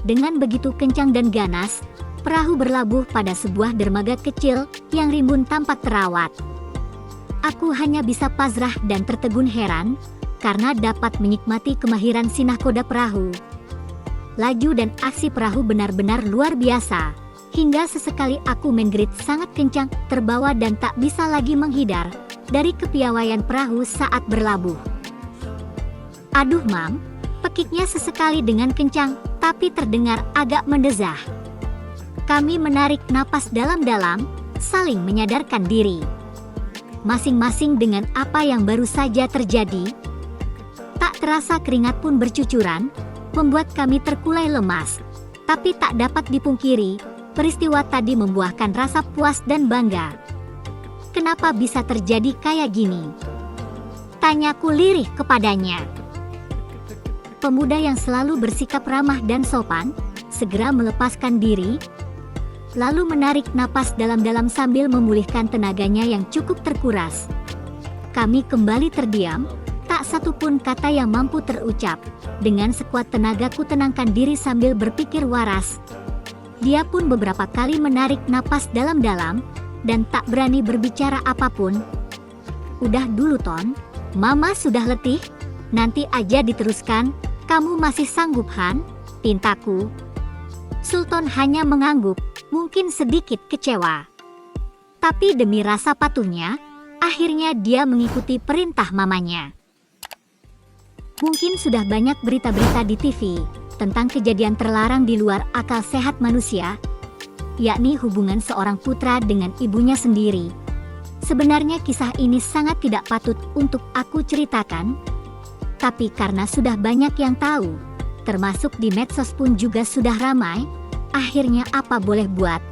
Dengan begitu kencang dan ganas, perahu berlabuh pada sebuah dermaga kecil yang rimbun tampak terawat. Aku hanya bisa pasrah dan tertegun heran, karena dapat menikmati kemahiran si nahkoda perahu. Laju dan aksi perahu benar-benar luar biasa, hingga sesekali aku menjerit sangat kencang, terbawa dan tak bisa lagi menghindar dari kepiawaian perahu saat berlabuh. Aduh mam, pekiknya sesekali dengan kencang, tapi terdengar agak mendesah. Kami menarik napas dalam-dalam, saling menyadarkan diri. Masing-masing dengan apa yang baru saja terjadi. Tak terasa keringat pun bercucuran, membuat kami terkulai lemas. Tapi tak dapat dipungkiri, peristiwa tadi membuahkan rasa puas dan bangga. Kenapa bisa terjadi kayak gini? Tanyaku lirih kepadanya. Pemuda yang selalu bersikap ramah dan sopan, segera melepaskan diri, lalu menarik napas dalam-dalam sambil memulihkan tenaganya yang cukup terkuras. Kami kembali terdiam, tak satu pun kata yang mampu terucap. Dengan sekuat tenaga ku tenangkan diri sambil berpikir waras. Dia pun beberapa kali menarik napas dalam-dalam, dan tak berani berbicara apapun. Udah dulu Ton, Mama sudah letih, nanti aja diteruskan, kamu masih sanggup Han? Pintaku. Sultan hanya mengangguk, mungkin sedikit kecewa. Tapi demi rasa patuhnya, akhirnya dia mengikuti perintah mamanya. Mungkin sudah banyak berita-berita di TV tentang kejadian terlarang di luar akal sehat manusia, yakni hubungan seorang putra dengan ibunya sendiri. Sebenarnya kisah ini sangat tidak patut untuk aku ceritakan, tapi karena sudah banyak yang tahu, termasuk di medsos pun juga sudah ramai, akhirnya apa boleh buat.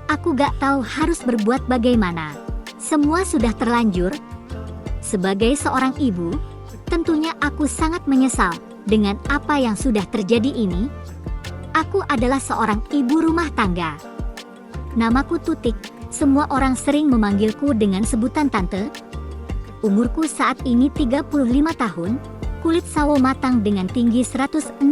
Aku gak tahu harus berbuat bagaimana. Semua sudah terlanjur. Sebagai seorang ibu, tentunya aku sangat menyesal dengan apa yang sudah terjadi ini. Aku adalah seorang ibu rumah tangga. Namaku Tutik, semua orang sering memanggilku dengan sebutan tante. Umurku saat ini 35 tahun, kulit sawo matang dengan tinggi 165.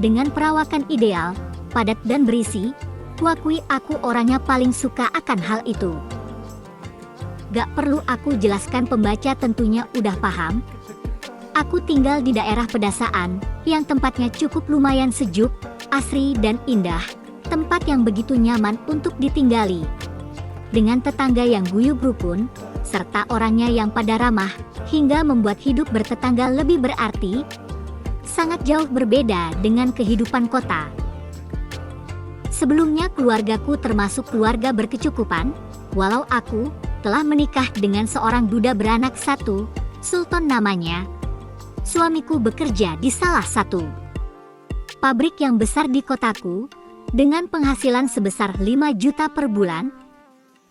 Dengan perawakan ideal, padat dan berisi, kuakui aku orangnya paling suka akan hal itu. Gak perlu aku jelaskan, pembaca tentunya udah paham. Aku tinggal di daerah pedesaan, yang tempatnya cukup lumayan sejuk, asri dan indah, tempat yang begitu nyaman untuk ditinggali. Dengan tetangga yang guyub rukun, serta orangnya yang pada ramah, hingga membuat hidup bertetangga lebih berarti, sangat jauh berbeda dengan kehidupan kota. Sebelumnya keluargaku termasuk keluarga berkecukupan, walau aku telah menikah dengan seorang duda beranak satu, Sultan namanya. Suamiku bekerja di salah satu pabrik yang besar di kotaku, dengan penghasilan sebesar 5 juta per bulan.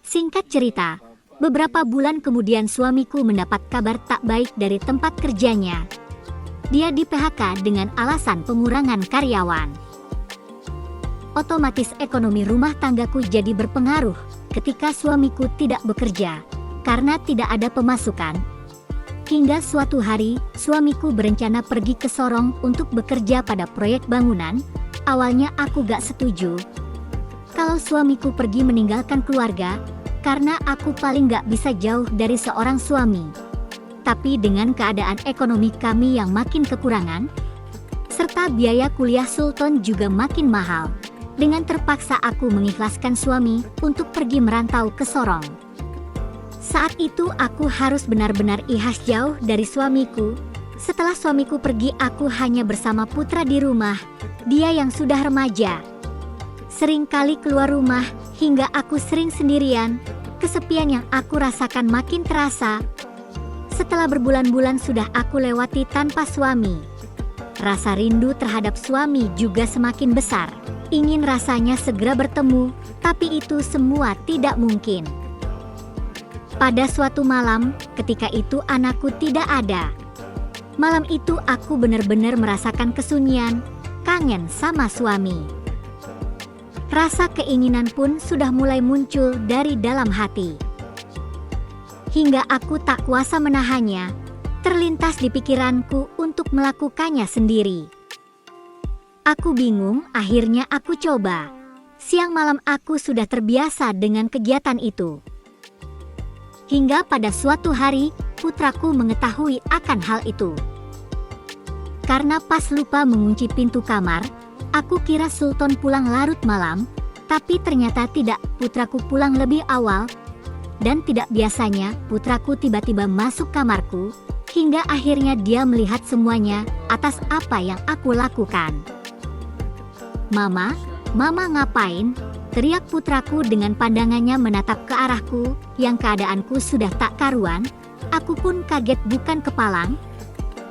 Singkat cerita, beberapa bulan kemudian suamiku mendapat kabar tak baik dari tempat kerjanya. Dia di PHK dengan alasan pengurangan karyawan. Otomatis ekonomi rumah tanggaku jadi berpengaruh ketika suamiku tidak bekerja, karena tidak ada pemasukan. Hingga suatu hari, suamiku berencana pergi ke Sorong untuk bekerja pada proyek bangunan. Awalnya aku gak setuju kalau suamiku pergi meninggalkan keluarga, karena aku paling gak bisa jauh dari seorang suami. Tapi dengan keadaan ekonomi kami yang makin kekurangan, serta biaya kuliah Sultan juga makin mahal, dengan terpaksa aku mengikhlaskan suami untuk pergi merantau ke Sorong. Saat itu aku harus benar-benar ikhlas jauh dari suamiku. Setelah suamiku pergi, aku hanya bersama putra di rumah, dia yang sudah remaja. Sering kali keluar rumah, hingga aku sering sendirian. Kesepian yang aku rasakan makin terasa. Setelah berbulan-bulan sudah aku lewati tanpa suami. Rasa rindu terhadap suami juga semakin besar. Ingin rasanya segera bertemu, tapi itu semua tidak mungkin. Pada suatu malam, ketika itu anakku tidak ada. Malam itu aku benar-benar merasakan kesunyian, kangen sama suami. Rasa keinginan pun sudah mulai muncul dari dalam hati. Hingga aku tak kuasa menahannya, terlintas di pikiranku untuk melakukannya sendiri. Aku bingung, akhirnya aku coba. Siang malam aku sudah terbiasa dengan kegiatan itu. Hingga pada suatu hari, putraku mengetahui akan hal itu. Karena pas lupa mengunci pintu kamar, aku kira Sultan pulang larut malam, tapi ternyata tidak, putraku pulang lebih awal. Dan tidak biasanya, putraku tiba-tiba masuk kamarku, hingga akhirnya dia melihat semuanya atas apa yang aku lakukan. "Mama, Mama ngapain?" teriak putraku dengan pandangannya menatap ke arahku, yang keadaanku sudah tak karuan. Aku pun kaget bukan kepalang.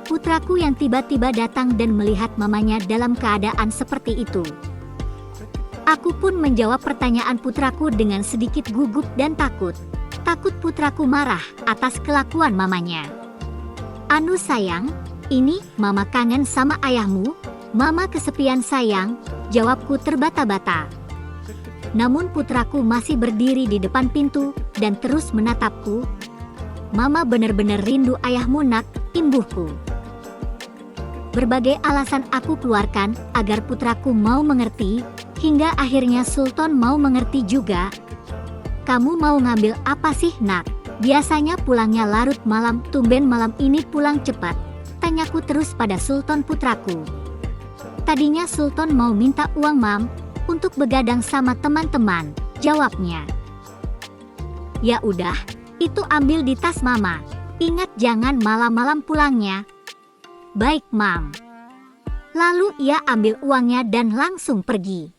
Putraku yang tiba-tiba datang dan melihat mamanya dalam keadaan seperti itu. Aku pun menjawab pertanyaan putraku dengan sedikit gugup dan takut. Takut putraku marah atas kelakuan mamanya. "Anu sayang, ini Mama kangen sama ayahmu. Mama kesepian sayang," jawabku terbata-bata. Namun putraku masih berdiri di depan pintu dan terus menatapku. "Mama benar-benar rindu ayahmu nak," imbuhku. Berbagai alasan aku keluarkan agar putraku mau mengerti, hingga akhirnya Sultan mau mengerti juga. "Kamu mau ngambil apa sih nak? Biasanya pulangnya larut malam, tumben malam ini pulang cepat," tanyaku terus pada Sultan putraku. "Tadinya Sultan mau minta uang mam, untuk begadang sama teman-teman," jawabnya. "Ya udah, itu ambil di tas mama. Ingat jangan malam-malam pulangnya." "Baik mam." Lalu ia ambil uangnya dan langsung pergi.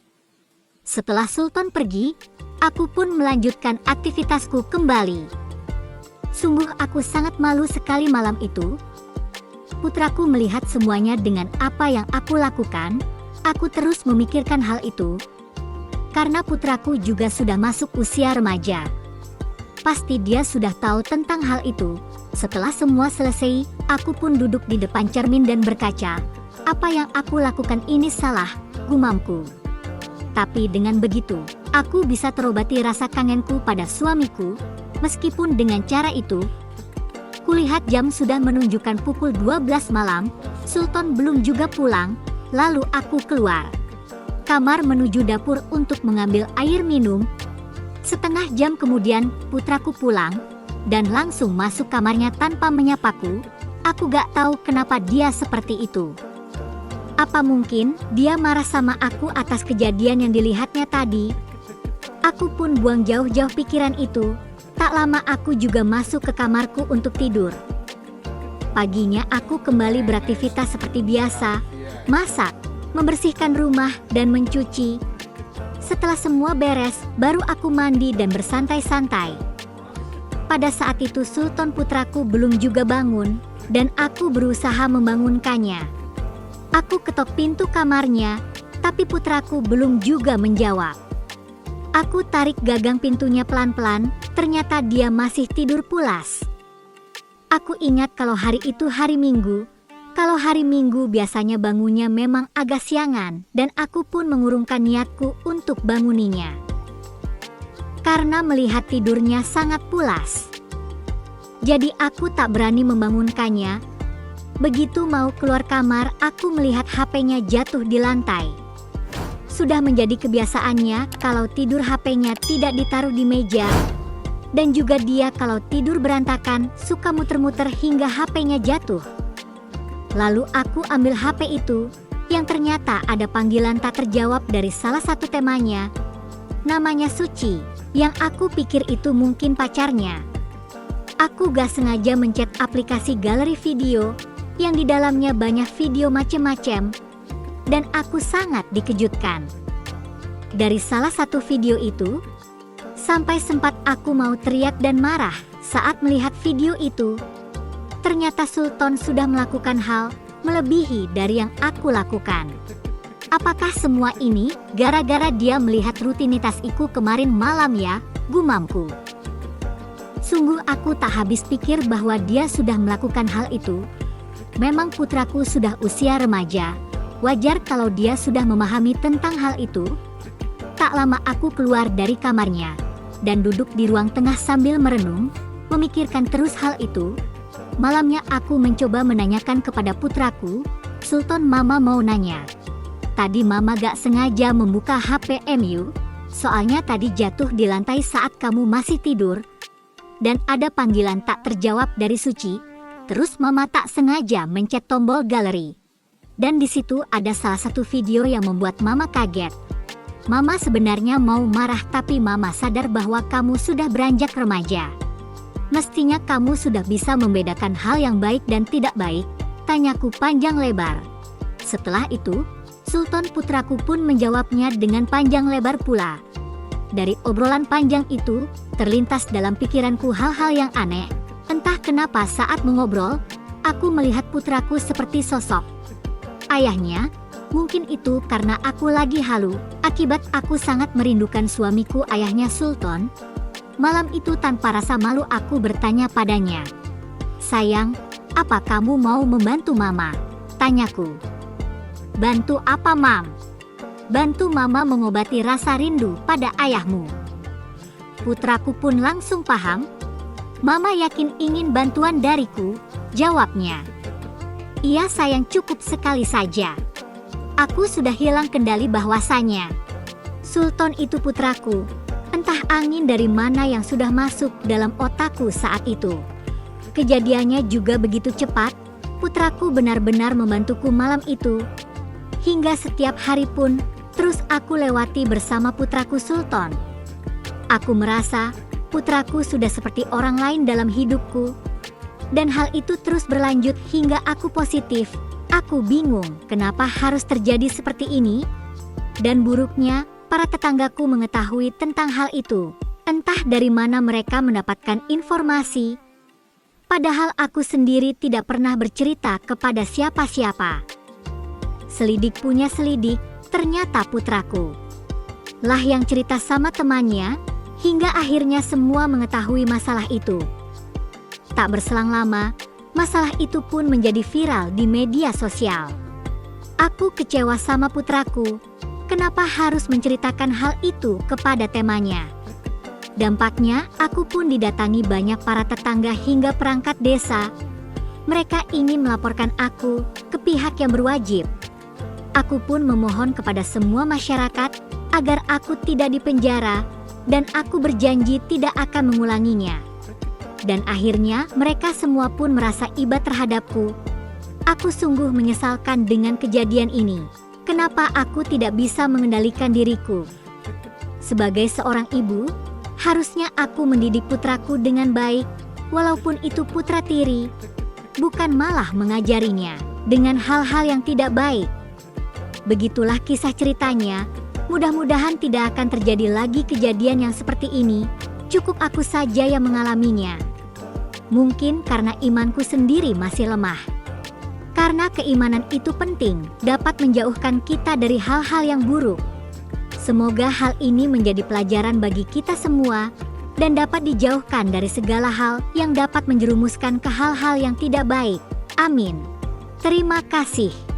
Setelah Sultan pergi, aku pun melanjutkan aktivitasku kembali. Sungguh aku sangat malu sekali malam itu. Putraku melihat semuanya dengan apa yang aku lakukan. Aku terus memikirkan hal itu. Karena putraku juga sudah masuk usia remaja. Pasti dia sudah tahu tentang hal itu. Setelah semua selesai, aku pun duduk di depan cermin dan berkaca. Apa yang aku lakukan ini salah, gumamku. Tapi dengan begitu, aku bisa terobati rasa kangenku pada suamiku. Meskipun dengan cara itu, kulihat jam sudah menunjukkan pukul 12 malam, Sultan belum juga pulang. Lalu aku keluar kamar menuju dapur untuk mengambil air minum. Setengah jam kemudian, putraku pulang dan langsung masuk kamarnya tanpa menyapaku. Aku gak tahu kenapa dia seperti itu. Apa mungkin dia marah sama aku atas kejadian yang dilihatnya tadi? Aku pun buang jauh-jauh pikiran itu. Tak lama aku juga masuk ke kamarku untuk tidur. Paginya aku kembali beraktivitas seperti biasa. Masak, membersihkan rumah, dan mencuci. Setelah semua beres, baru aku mandi dan bersantai-santai. Pada saat itu Sultan putraku belum juga bangun, dan aku berusaha membangunkannya. Aku ketok pintu kamarnya, tapi putraku belum juga menjawab. Aku tarik gagang pintunya pelan-pelan, ternyata dia masih tidur pulas. Aku ingat kalau hari itu hari Minggu. Kalau hari Minggu biasanya bangunnya memang agak siangan, dan aku pun mengurungkan niatku untuk banguninya. Karena melihat tidurnya sangat pulas. Jadi aku tak berani membangunkannya. Begitu mau keluar kamar, aku melihat HP-nya jatuh di lantai. Sudah menjadi kebiasaannya kalau tidur HP-nya tidak ditaruh di meja. Dan juga dia kalau tidur berantakan suka muter-muter hingga HP-nya jatuh. Lalu aku ambil HP itu, yang ternyata ada panggilan tak terjawab dari salah satu temannya. Namanya Suci, yang aku pikir itu mungkin pacarnya. Aku gak sengaja mencet aplikasi galeri video, yang di dalamnya banyak video macem-macem, dan aku sangat dikejutkan. Dari salah satu video itu, sampai sempat aku mau teriak dan marah saat melihat video itu. Ternyata Sultan sudah melakukan hal melebihi dari yang aku lakukan. Apakah semua ini gara-gara dia melihat rutinitas iku kemarin malam ya, gumamku. Sungguh aku tak habis pikir bahwa dia sudah melakukan hal itu. Memang putraku sudah usia remaja, wajar kalau dia sudah memahami tentang hal itu. Tak lama aku keluar dari kamarnya, dan duduk di ruang tengah sambil merenung, memikirkan terus hal itu. Malamnya aku mencoba menanyakan kepada putraku, "Sultan, mama mau nanya. Tadi Mama gak sengaja membuka HP MU, soalnya tadi jatuh di lantai saat kamu masih tidur. Dan ada panggilan tak terjawab dari Suci, terus Mama tak sengaja mencet tombol galeri. Dan di situ ada salah satu video yang membuat Mama kaget. Mama sebenarnya mau marah tapi Mama sadar bahwa kamu sudah beranjak remaja. Mestinya kamu sudah bisa membedakan hal yang baik dan tidak baik, tanyaku panjang lebar. Setelah itu, Sultan putraku pun menjawabnya dengan panjang lebar pula. Dari obrolan panjang itu, terlintas dalam pikiranku hal-hal yang aneh. Entah kenapa saat mengobrol, aku melihat putraku seperti sosok ayahnya. Mungkin itu karena aku lagi halu, akibat aku sangat merindukan suamiku ayahnya Sultan. Malam itu tanpa rasa malu aku bertanya padanya. "Sayang, apa kamu mau membantu Mama?" tanyaku. "Bantu apa, Mam?" "Bantu Mama mengobati rasa rindu pada ayahmu." Putraku pun langsung paham. "Mama yakin ingin bantuan dariku?" jawabnya. "Iya sayang, cukup sekali saja. Aku sudah hilang kendali bahwasanya Sultan itu putraku. Entah angin dari mana yang sudah masuk dalam otakku saat itu. Kejadiannya juga begitu cepat, putraku benar-benar membantuku malam itu. Hingga setiap hari pun, terus aku lewati bersama putraku Sultan. Aku merasa, putraku sudah seperti orang lain dalam hidupku. Dan hal itu terus berlanjut hingga aku positif. Aku bingung kenapa harus terjadi seperti ini. Dan buruknya, para tetanggaku mengetahui tentang hal itu. Entah dari mana mereka mendapatkan informasi. Padahal aku sendiri tidak pernah bercerita kepada siapa-siapa. Selidik punya selidik, ternyata putraku lah yang cerita sama temannya, hingga akhirnya semua mengetahui masalah itu. Tak berselang lama, masalah itu pun menjadi viral di media sosial. Aku kecewa sama putraku. Kenapa harus menceritakan hal itu kepada temannya? Dampaknya, aku pun didatangi banyak para tetangga hingga perangkat desa. Mereka ingin melaporkan aku ke pihak yang berwajib. Aku pun memohon kepada semua masyarakat agar aku tidak dipenjara, dan aku berjanji tidak akan mengulanginya. Dan akhirnya mereka semua pun merasa iba terhadapku. Aku sungguh menyesalkan dengan kejadian ini. Kenapa aku tidak bisa mengendalikan diriku? Sebagai seorang ibu, harusnya aku mendidik putraku dengan baik, walaupun itu putra tiri, bukan malah mengajarinya dengan hal-hal yang tidak baik. Begitulah kisah ceritanya. Mudah-mudahan tidak akan terjadi lagi kejadian yang seperti ini. Cukup aku saja yang mengalaminya. Mungkin karena imanku sendiri masih lemah. Karena keimanan itu penting, dapat menjauhkan kita dari hal-hal yang buruk. Semoga hal ini menjadi pelajaran bagi kita semua, dan dapat dijauhkan dari segala hal yang dapat menjerumuskan ke hal-hal yang tidak baik. Amin. Terima kasih.